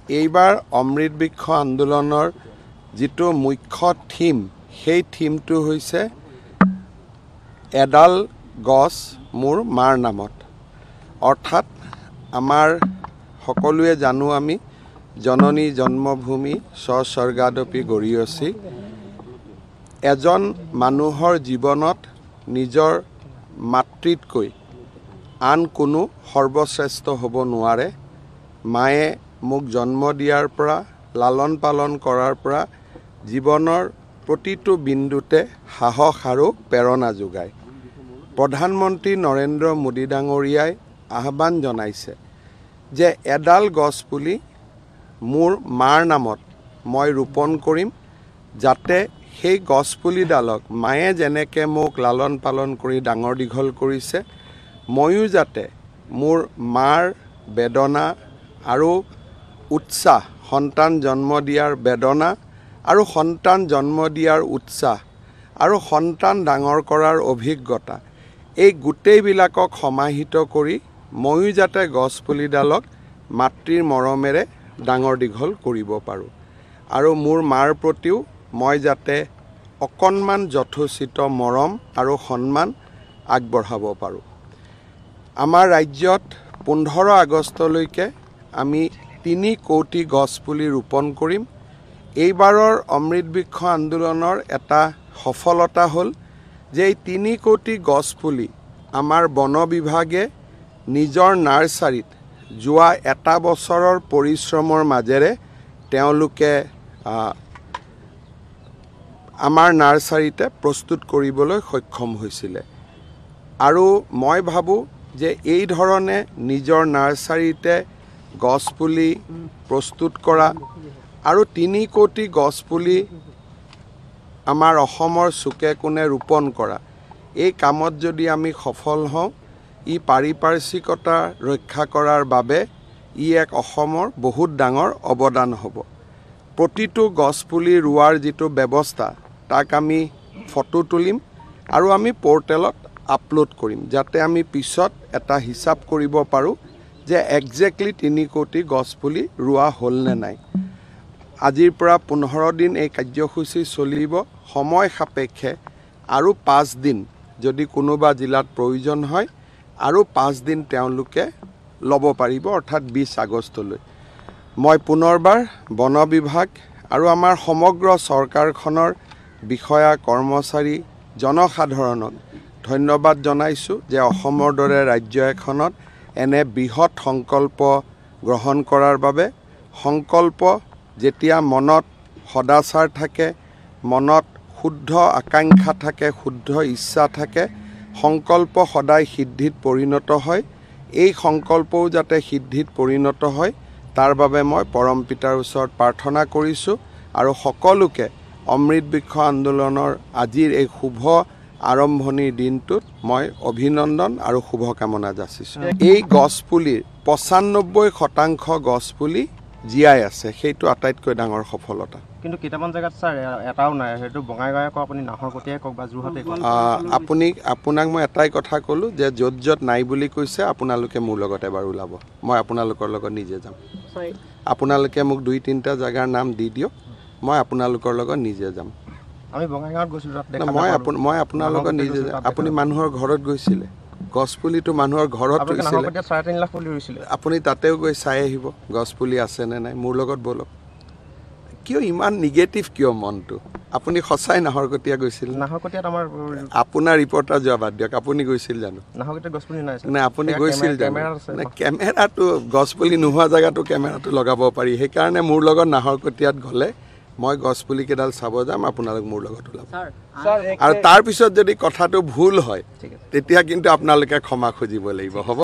এইবাৰ অমৃত বৃক্ষ আন্দোলনৰ যিটো মুখ্য থিম সেই থিমটো হৈছে এডাল গছ মোৰ মাৰ নামত। অৰ্থাৎ আমাৰ সকলোৱে জানো আমি জননী জন্মভূমি স্বৰ্গাদপি গৰীয়সী। এজন মানুহৰ জীৱনত নিজৰ মাতৃতকৈ আন কোনো সৰ্বশ্ৰেষ্ঠ হ'ব নোৱাৰে। মায়ে মোক জন্ম দিয়াৰ পৰা লালন পালন কৰাৰ পৰা জীৱনৰ প্ৰতিটো বিন্দুতে সাহস আৰু প্ৰেৰণা যোগায়। প্ৰধানমন্ত্ৰী নৰেন্দ্ৰ মোদী ডাঙৰীয়াই আহ্বান জনাইছে যে এডাল গছ পুলি মোৰ মাৰ নামত মই ৰোপণ কৰিম, যাতে সেই গছপুলিডালক মায়ে যেনেকৈ মোক লালন পালন কৰি ডাঙৰ দীঘল কৰিছে, ময়ো যাতে মোৰ মাৰ বেদনা আৰু উৎসাহ, সন্তান জন্ম দিয়াৰ বেদনা আৰু সন্তান জন্ম দিয়াৰ উৎসাহ আৰু সন্তান ডাঙৰ কৰাৰ অভিজ্ঞতা, এই গোটেইবিলাকক সমাহিত কৰি ময়ো যাতে গছপুলিডালক মাতৃৰ মৰমেৰে ডাঙৰ দীঘল কৰিব পাৰোঁ আৰু মোৰ মাৰ প্ৰতিও মই যাতে অকণমান যথোচিত মৰম আৰু সন্মান আগবঢ়াব পাৰোঁ। আমাৰ ৰাজ্যত 15 আগষ্টলৈকে আমি 3 কোটি গছপুলি ৰোপণ কৰিম। এইবাৰৰ অমৃত বৃক্ষ আন্দোলনৰ এটা সফলতা হ'ল যে এই 3 কোটি গছপুলি আমাৰ বন বিভাগে নিজৰ নাৰ্চাৰীত যোৱা এটা বছৰৰ পৰিশ্ৰমৰ মাজেৰে তেওঁলোকে আমাৰ নাৰ্চাৰীতে প্ৰস্তুত কৰিবলৈ সক্ষম হৈছিলে। আৰু মই ভাবোঁ যে এই ধৰণে নিজৰ নাৰ্চাৰীতে গছপুলি প্ৰস্তুত কৰা আৰু 3 কোটি গছপুলি আমাৰ অসমৰ চুকে কোণে ৰোপণ কৰা, এই কামত যদি আমি সফল হওঁ, ই পাৰিপাৰ্শ্বিকতা ৰক্ষা কৰাৰ বাবে ই এক অসমৰ বহুত ডাঙৰ অৱদান হ'ব। প্ৰতিটো গছপুলি ৰোৱাৰ যিটো ব্যৱস্থা তাক আমি ফটো তুলিম আৰু আমি পৰ্টেলত আপলোড কৰিম, যাতে আমি পিছত এটা হিচাপ কৰিব পাৰোঁ যে একজেক্টলি 3 কোটি গছপুলি ৰোৱা হ'ল নে নাই। আজিৰ পৰা 15 দিন এই কাৰ্যসূচী চলিব। সময় সাপেক্ষে আৰু 5 দিন যদি কোনোবা জিলাত প্ৰয়োজন হয় আৰু 5 দিন তেওঁলোকে ল'ব পাৰিব, অৰ্থাৎ 20 আগষ্টলৈ। মই পুনৰবাৰ বন বিভাগ আৰু আমাৰ সমগ্ৰ চৰকাৰখনৰ বিষয়া কৰ্মচাৰী জনসাধাৰণক ধন্যবাদ জনাইছোঁ যে অসমৰ দৰে ৰাজ্য এখনত এনে বৃহৎ সংকল্প গ্ৰহণ কৰাৰ বাবে। সংকল্প যেতিয়া মনত সদাচাৰ থাকে, মনত শুদ্ধ আকাংক্ষা থাকে, শুদ্ধ ইচ্ছা থাকে, সংকল্প সদায় সিদ্ধিত পৰিণত হয়। এই সংকল্পও যাতে সিদ্ধিত পৰিণত হয় তাৰ বাবে মই পৰম পিতাৰ ওচৰত প্ৰাৰ্থনা কৰিছোঁ আৰু সকলোকে অমৃত বৃক্ষ আন্দোলনৰ আজিৰ এই শুভ আৰম্ভণিৰ দিনটোত মই অভিনন্দন আৰু শুভকামনা যাচিছোঁ। এই গছপুলিৰ 95% গছপুলি জীয়াই আছে, সেইটো আটাইতকৈ ডাঙৰ সফলতা। কিন্তু কেইটামান জেগাত ছাৰ এটাও নাই, সেইটো বঙাইগাঁৱে কওক, আপুনি নাহৰকটীয়াই কওক বা যোৰহাটে কওক। আপোনাক মই এটাই কথা ক'লোঁ যে য'ত য'ত নাই বুলি কৈছে আপোনালোকে মোৰ লগত এবাৰ ওলাব, মই আপোনালোকৰ লগত নিজে যাম। আপোনালোকে মোক 2-3টা জেগাৰ নাম দি দিয়ক, মই আপোনালোকৰ লগত নিজে যাম। আমি বঙাইগাঁৱত গৈছিলোঁ, মই আপোনাৰ লগত নিজে যাম। আপুনি মানুহৰ ঘৰত গৈছিলে, গছপুলিটো মানুহৰ ঘৰত ৰুইছিলে, 3.5 লাখ পুলি ৰুইছিলে। আপুনি তাতেও গৈ চাই আহিব গছপুলি আছে নে নাই। মোৰ লগত ব'লক। কিয় ইমান নিগেটিভ কিয় মনটো? আপুনি সঁচাই নাহৰকটীয়া গৈছিল? নাহৰকটীয়াত আমাৰ আপোনাৰ ৰিপৰ্টাৰ যোৱা বাদ দিয়ক, আপুনি গৈছিল জানো? নাহৰকটীয়াত গছপুলি নাই নে আপুনি গৈছিল জানো? কেমেৰাটো গছপুলি নোহোৱা জেগাতো কেমেৰাটো লগাব পাৰি। সেইকাৰণে মোৰ লগত নাহৰকটীয়াত গ'লে মই গছপুলি কেইডাল চাব যাম, আপোনালোক মোৰ লগত ওলাব। আৰু তাৰপিছত যদি কথাটো ভুল হয় তেতিয়া কিন্তু আপোনালোকে ক্ষমা খুজিব লাগিব, হ'ব?